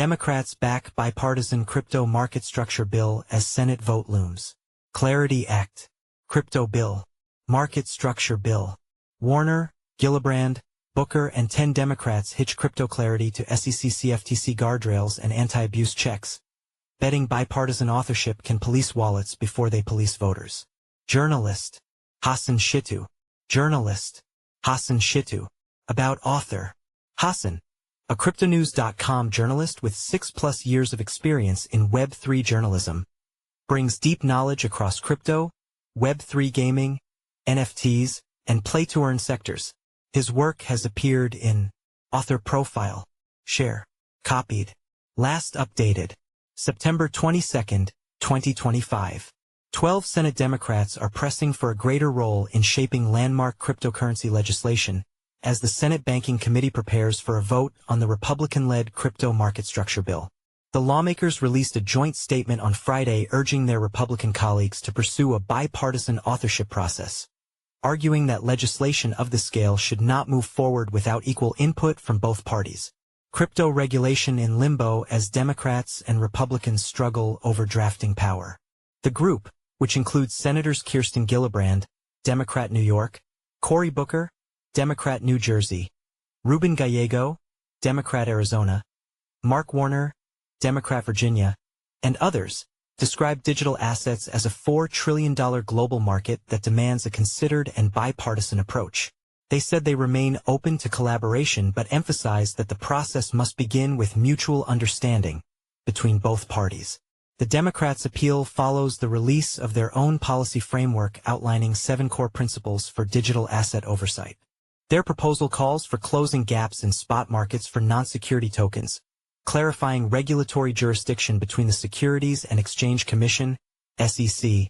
Democrats back bipartisan crypto market structure bill as Senate vote looms. Clarity Act. Crypto Bill. Market Structure Bill. Warner, Gillibrand, Booker and 10 Democrats hitch crypto clarity to SEC CFTC guardrails and anti-abuse checks. Betting bipartisan authorship can police wallets before they police voters. Journalist. Hassan Shittu. Journalist. Hassan Shittu. About author. Hassan, a cryptonews.com journalist with 6+ years of experience in Web3 journalism, brings deep knowledge across crypto, Web3 gaming, NFTs, and play-to-earn sectors. His work has appeared in Author Profile, Share, Copied, last updated, September 22, 2025. 12 Senate Democrats are pressing for a greater role in shaping landmark cryptocurrency legislation as the Senate Banking Committee prepares for a vote on the Republican-led crypto market structure bill. The lawmakers released a joint statement on Friday urging their Republican colleagues to pursue a bipartisan authorship process, arguing that legislation of this scale should not move forward without equal input from both parties. Crypto regulation in limbo as Democrats and Republicans struggle over drafting power. The group, which includes Senators Kirsten Gillibrand, Democrat New York, Cory Booker, Democrat New Jersey, Ruben Gallego, Democrat Arizona, Mark Warner, Democrat Virginia, and others, describe digital assets as a $4 trillion global market that demands a considered and bipartisan approach. They said they remain open to collaboration but emphasized that the process must begin with mutual understanding between both parties. The Democrats' appeal follows the release of their own policy framework outlining 7 core principles for digital asset oversight. Their proposal calls for closing gaps in spot markets for non-security tokens, clarifying regulatory jurisdiction between the Securities and Exchange Commission, SEC,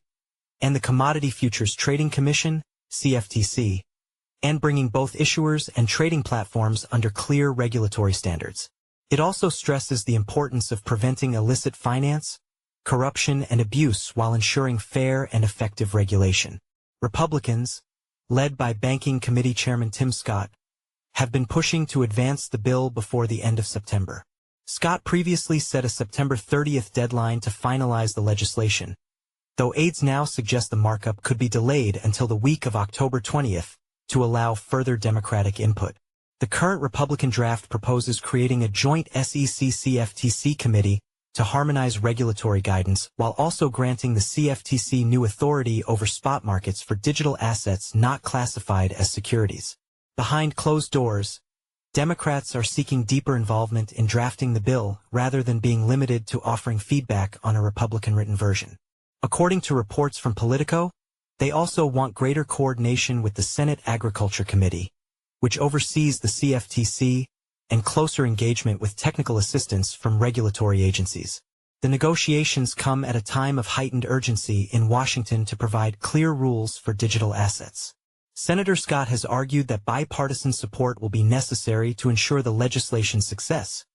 and the Commodity Futures Trading Commission, CFTC, and bringing both issuers and trading platforms under clear regulatory standards. It also stresses the importance of preventing illicit finance, corruption, and abuse while ensuring fair and effective regulation. Republicans, led by Banking Committee Chairman Tim Scott, have been pushing to advance the bill before the end of September. Scott previously set a September 30th deadline to finalize the legislation, though aides now suggest the markup could be delayed until the week of October 20th to allow further Democratic input. The current Republican draft proposes creating a joint SEC CFTC committee to harmonize regulatory guidance while also granting the CFTC new authority over spot markets for digital assets not classified as securities. Behind closed doors, Democrats are seeking deeper involvement in drafting the bill rather than being limited to offering feedback on a Republican written version. According to reports from Politico, they also want greater coordination with the Senate Agriculture Committee, which oversees the CFTC, and closer engagement with technical assistance from regulatory agencies. The negotiations come at a time of heightened urgency in Washington to provide clear rules for digital assets. Senator Scott has argued that bipartisan support will be necessary to ensure the legislation's success,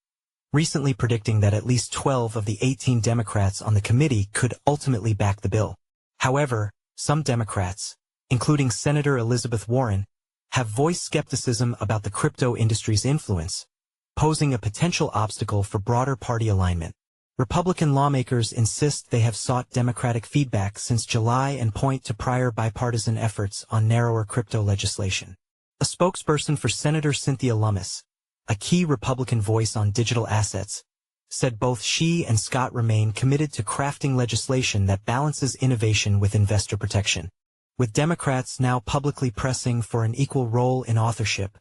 recently predicting that at least 12 of the 18 Democrats on the committee could ultimately back the bill. However, some Democrats, including Senator Elizabeth Warren, have voiced skepticism about the crypto industry's influence, posing a potential obstacle for broader party alignment. Republican lawmakers insist they have sought Democratic feedback since July and point to prior bipartisan efforts on narrower crypto legislation. A spokesperson for Senator Cynthia Lummis, a key Republican voice on digital assets, said both she and Scott remain committed to crafting legislation that balances innovation with investor protection. With Democrats now publicly pressing for an equal role in authorship,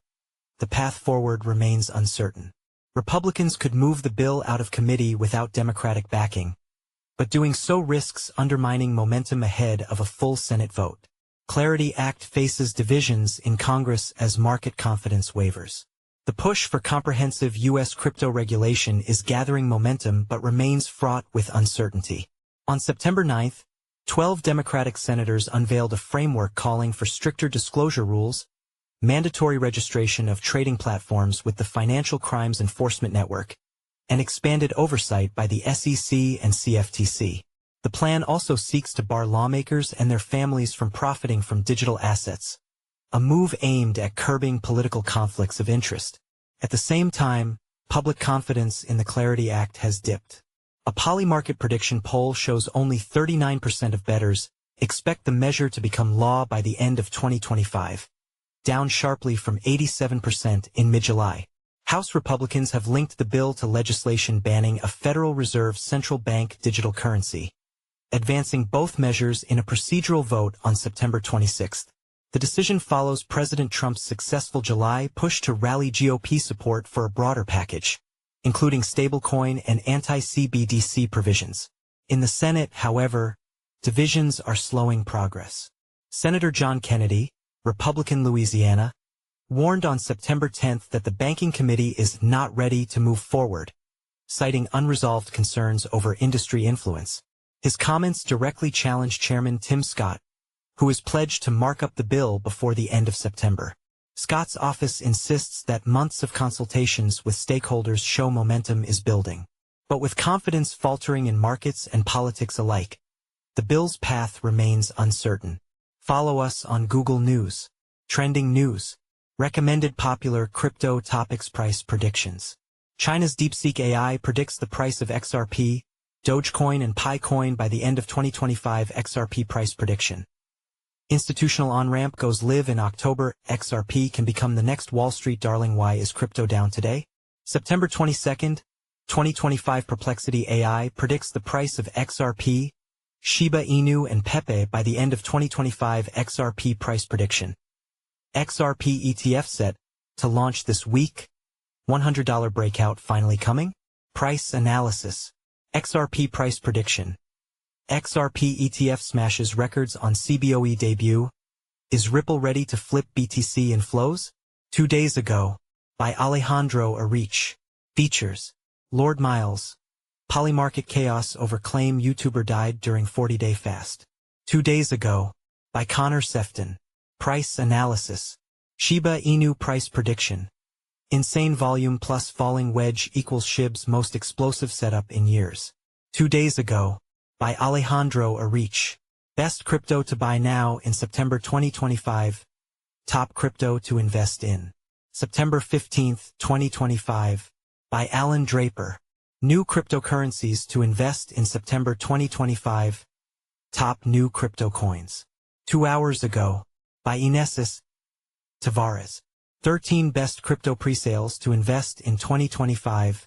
the path forward remains uncertain. Republicans could move the bill out of committee without Democratic backing, but doing so risks undermining momentum ahead of a full Senate vote. Clarity Act faces divisions in Congress as market confidence wavers. The push for comprehensive U.S. crypto regulation is gathering momentum but remains fraught with uncertainty. On September 9, 12 Democratic senators unveiled a framework calling for stricter disclosure rules, mandatory registration of trading platforms with the Financial Crimes Enforcement Network, and expanded oversight by the SEC and CFTC. The plan also seeks to bar lawmakers and their families from profiting from digital assets, a move aimed at curbing political conflicts of interest. At the same time, public confidence in the Clarity Act has dipped. A Polymarket prediction poll shows only 39% of bettors expect the measure to become law by the end of 2025, down sharply from 87% in mid-July. House Republicans have linked the bill to legislation banning a Federal Reserve central bank digital currency, advancing both measures in a procedural vote on September 26. The decision follows President Trump's successful July push to rally GOP support for a broader package, including stablecoin and anti-CBDC provisions. In the Senate, however, divisions are slowing progress. Senator John Kennedy, Republican Louisiana, warned on September 10 that the Banking Committee is not ready to move forward, citing unresolved concerns over industry influence. His comments directly challenged Chairman Tim Scott, who is pledged to mark up the bill before the end of September. Scott's office insists that months of consultations with stakeholders show momentum is building. But with confidence faltering in markets and politics alike, the bill's path remains uncertain. Follow us on Google News. Trending news. Recommended popular crypto topics price predictions. China's DeepSeek AI predicts the price of XRP, Dogecoin and Picoin by the end of 2025. XRP price prediction. Institutional on-ramp goes live in October. XRP can become the next Wall Street darling. Why is crypto down today? September 22, 2025. Perplexity AI predicts the price of XRP, Shiba Inu and Pepe by the end of 2025. XRP price prediction. XRP ETF set to launch this week. $100 breakout finally coming? Price analysis. XRP price prediction. XRP ETF smashes records on CBOE debut. Is Ripple ready to flip BTC in flows? 2 days ago, by Alejandro Arich. Features. Lord Miles. Polymarket chaos over claim YouTuber died during 40-day fast. 2 days ago, by Connor Sefton. Price analysis. Shiba Inu price prediction. Insane volume plus falling wedge equals SHIB's most explosive setup in years. 2 days ago, by Alejandro Arich. Best crypto to buy now in September 2025. Top crypto to invest in. September 15, 2025. By Alan Draper. New cryptocurrencies to invest in September 2025. Top new crypto coins. 2 hours ago. By Inesis Tavares. 13 best crypto presales to invest in 2025.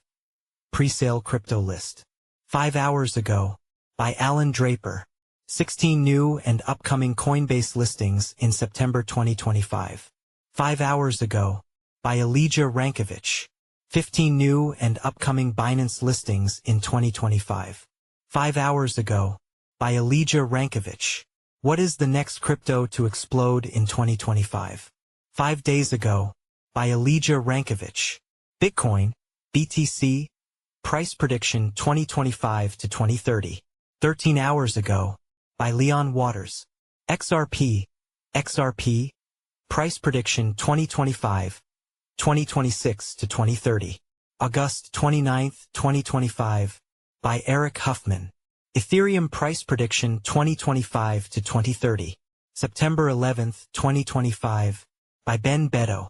Presale crypto list. 5 hours ago. By Alan Draper. 16 new and upcoming Coinbase listings in September 2025. 5 hours ago. By Elijah Rankovich. 15 new and upcoming Binance listings in 2025. 5 hours ago. By Elijah Rankovich. What is the next crypto to explode in 2025? 5 days ago. By Elijah Rankovich. Bitcoin, BTC, price prediction 2025 to 2030. 13 hours ago. By Leon Waters. XRP, price prediction 2025, 2026 to 2030. August 29, 2025. By Eric Huffman. Ethereum price prediction 2025 to 2030. September 11, 2025. By Ben Beto.